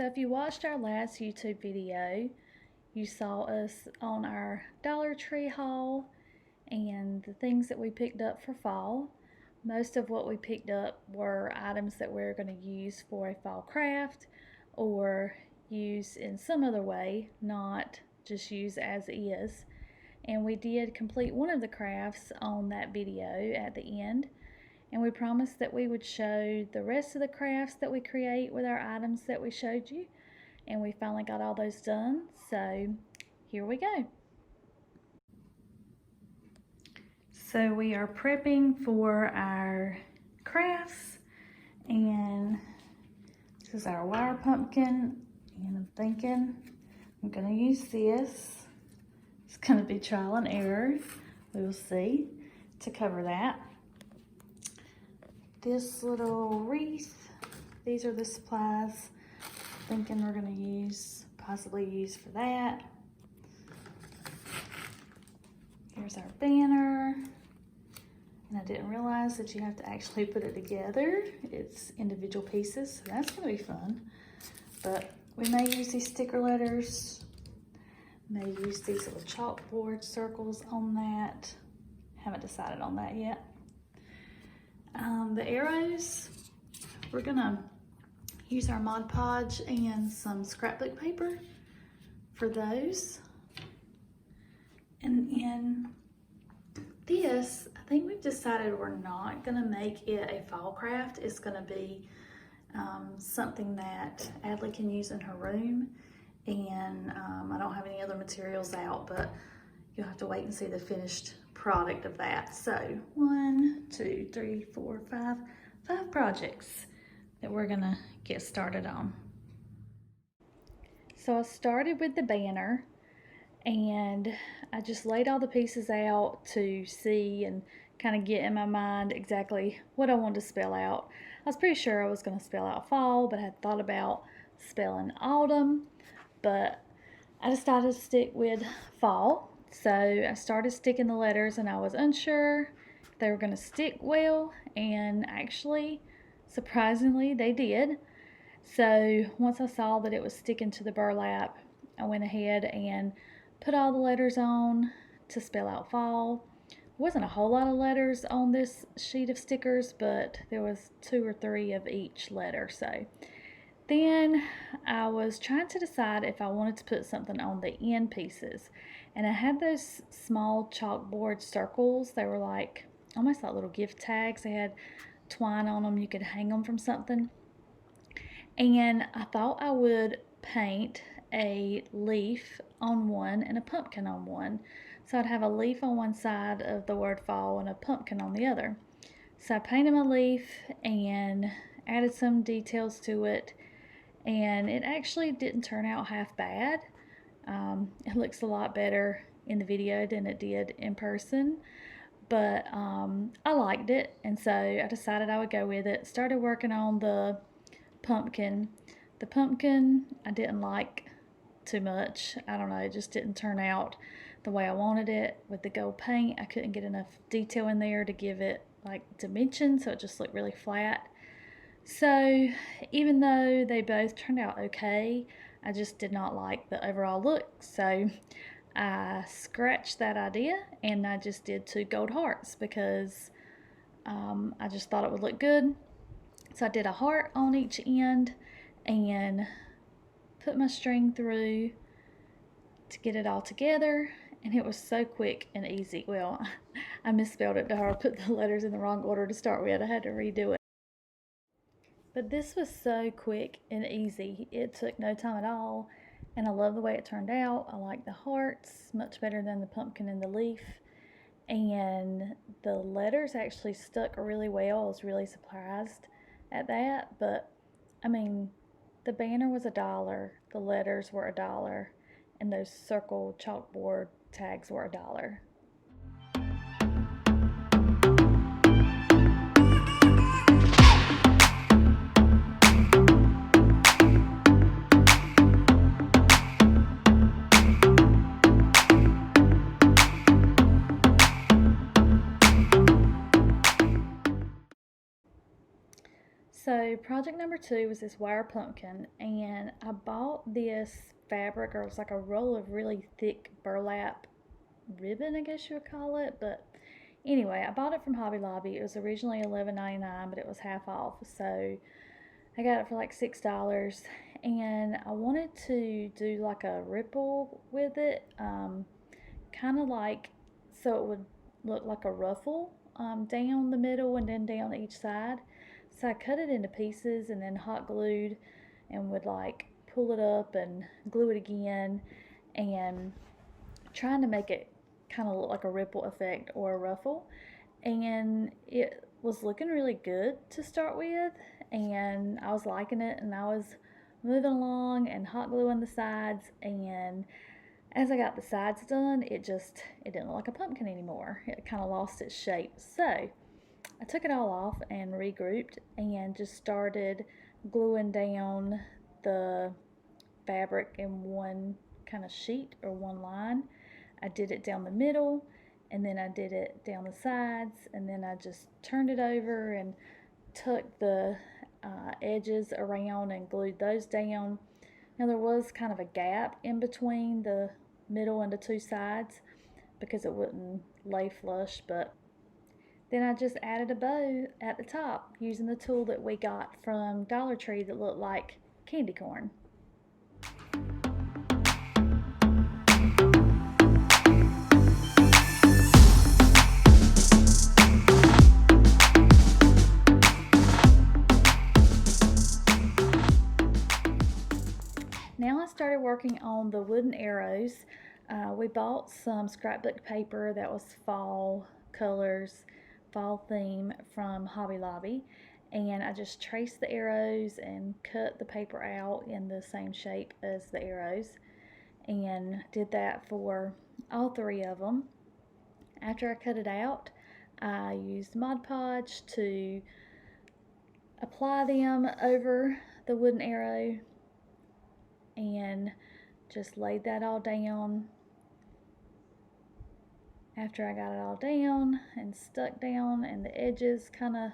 if you watched our last YouTube video, you saw us on our Dollar Tree haul and the things that we picked up for fall. Most of what we picked up were items that we're going to use for a fall craft or use in some other way, not just use as is. And we did complete one of the crafts on that video at the end. And we promised that we would show the rest of the crafts that we create with our items that we showed you. And we finally got all those done. So here we go. So we are prepping for our crafts, and this is our wire pumpkin, and I'm thinking I'm gonna use this. It's gonna be trial and error, we will see, to cover that. This little wreath, these are the supplies I'm thinking we're gonna possibly use for that. Here's our banner. And I didn't realize that you have to actually put it together. It's individual pieces, so that's gonna be fun. But we may use these sticker letters, may use these little chalkboard circles on that. Haven't decided on that yet. The arrows, we're gonna use our Mod Podge and some scrapbook paper for those. And in this, I think we've decided we're not gonna make it a fall craft. It's gonna be something that Adley can use in her room. And I don't have any other materials out, but you'll have to wait and see the finished product of that. So 1, 2, 3, 4, 5 projects that we're gonna get started on. So I started with the banner, and I just laid all the pieces out to see and kind of get in my mind exactly what I wanted to spell out. I was pretty sure I was going to spell out fall, but I had thought about spelling autumn, but I decided to stick with fall. So I started sticking the letters, and I was unsure if they were going to stick well, and actually, surprisingly, they did. So once I saw that it was sticking to the burlap, I went ahead and put all the letters on to spell out fall. There wasn't a whole lot of letters on this sheet of stickers, but there was 2 or 3 of each letter. So then I was trying to decide if I wanted to put something on the end pieces, and I had those small chalkboard circles. They were like almost like little gift tags. They had twine on them. You could hang them from something, and I thought I would paint a leaf on one and a pumpkin on one. So I'd have a leaf on one side of the word fall and a pumpkin on the other. So I painted my leaf and added some details to it, and it actually didn't turn out half bad. It looks a lot better in the video than it did in person, but I liked it, and so I decided I would go with it. Started working on the pumpkin. The pumpkin I didn't like too much. I don't know, it just didn't turn out the way I wanted it. With the gold paint, I couldn't get enough detail in there to give it like dimension, so it just looked really flat. So even though they both turned out okay, I just did not like the overall look. So I scratched that idea, and I just did 2 gold hearts because I just thought it would look good. So I did a heart on each end and put my string through to get it all together, and it was so quick and easy. Well, I misspelled it to her, put the letters in the wrong order to start with. I had to redo it. But this was so quick and easy. It took no time at all, and I love the way it turned out. I like the hearts much better than the pumpkin and the leaf, and the letters actually stuck really well. I was really surprised at that, but I mean, the banner was $1, the letters were $1, and those circle chalkboard tags were $1. So project number 2 was this wire pumpkin, and I bought this fabric, or it was like a roll of really thick burlap ribbon, I guess you would call it. But anyway, I bought it from Hobby Lobby. It was originally $11.99, but it was half off, so I got it for like $6. And I wanted to do like a ripple with it, kind of like, so it would look like a ruffle, down the middle and then down each side. So I cut it into pieces and then hot glued, and would like pull it up and glue it again, and trying to make it kind of look like a ripple effect or a ruffle. And it was looking really good to start with, and I was liking it, and I was moving along and hot gluing the sides. And as I got the sides done, it didn't look like a pumpkin anymore. It kind of lost its shape. So I took it all off and regrouped and just started gluing down the fabric in one kind of sheet or one line. I did it down the middle, and then I did it down the sides, and then I just turned it over and tucked the edges around and glued those down. Now there was kind of a gap in between the middle and the two sides because it wouldn't lay flush, but then I just added a bow at the top using the tool that we got from Dollar Tree that looked like candy corn. Now I started working on the wooden arrows. We bought some scrapbook paper that was fall colors, fall theme from Hobby Lobby, and I just traced the arrows and cut the paper out in the same shape as the arrows, and did that for all 3 of them. After I cut it out, I used Mod Podge to apply them over the wooden arrow and just laid that all down. After I got it all down and stuck down and the edges kind of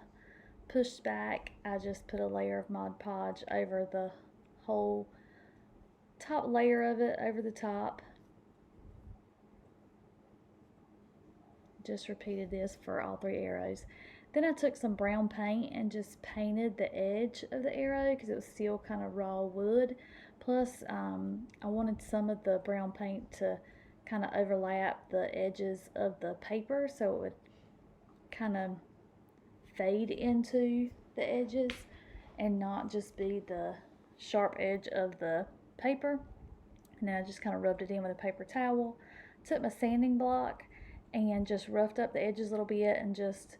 pushed back, I just put a layer of Mod Podge over the whole top layer of it, over the top. Just repeated this for all 3 arrows. Then I took some brown paint and just painted the edge of the arrow because it was still kind of raw wood. Plus, I wanted some of the brown paint to kind of overlap the edges of the paper so it would kind of fade into the edges and not just be the sharp edge of the paper. And then I just kind of rubbed it in with a paper towel. Took my sanding block and just roughed up the edges a little bit and just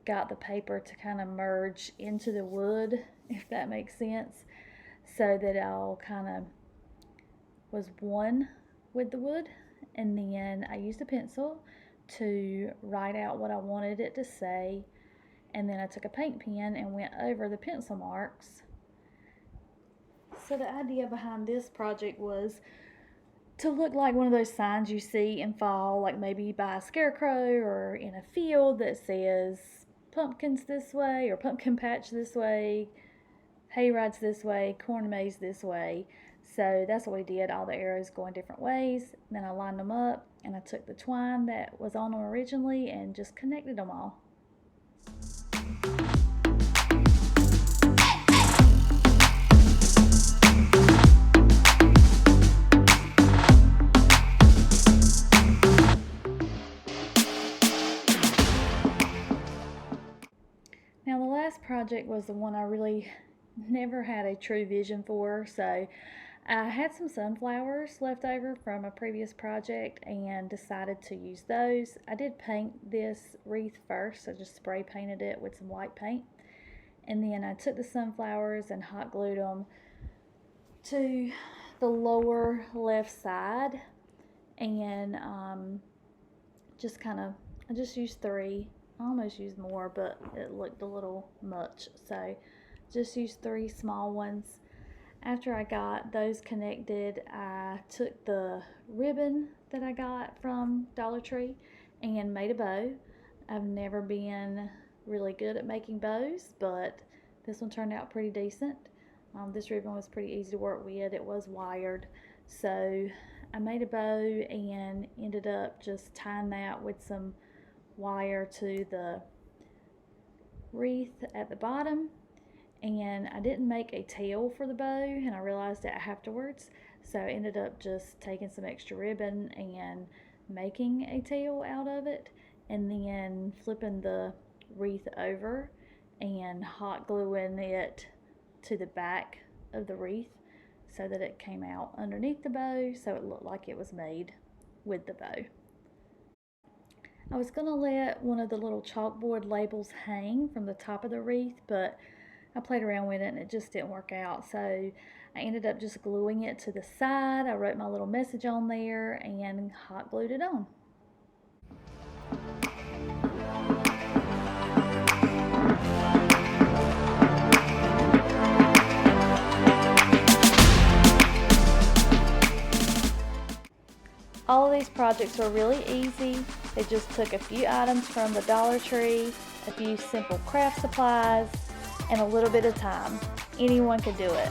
got the paper to kind of merge into the wood, if that makes sense, so that it all kind of was one with the wood. And then I used a pencil to write out what I wanted it to say, and then I took a paint pen and went over the pencil marks. So the idea behind this project was to look like one of those signs you see in fall, like maybe by a scarecrow or in a field, that says pumpkins this way or pumpkin patch this way, hay rides this way, corn maze this way. So that's what we did, all the arrows going different ways. Then I lined them up and I took the twine that was on them originally and just connected them all. Now the last project was the one I really never had a true vision for. So I had some sunflowers left over from a previous project and decided to use those. I did paint this wreath first. I just spray painted it with some white paint. And then I took the sunflowers and hot glued them to the lower left side. And I just used 3. I almost used more, but it looked a little much. So just used 3 small ones. After I got those connected, I took the ribbon that I got from Dollar Tree and made a bow. I've never been really good at making bows, but This one turned out pretty decent. This ribbon was pretty easy to work with. It was wired. So I made a bow and ended up just tying that with some wire to the wreath at the bottom. And I didn't make a tail for the bow, and I realized that afterwards. So I ended up just taking some extra ribbon and making a tail out of it, and then flipping the wreath over and hot gluing it to the back of the wreath so that it came out underneath the bow, so it looked like it was made with the bow. I was going to let one of the little chalkboard labels hang from the top of the wreath, but I played around with it and it just didn't work out, so I ended up just gluing it to the side. I wrote my little message on there and hot glued it on. All of these projects were really easy. They just took a few items from the Dollar Tree, a few simple craft supplies, and a little bit of time. Anyone could do it.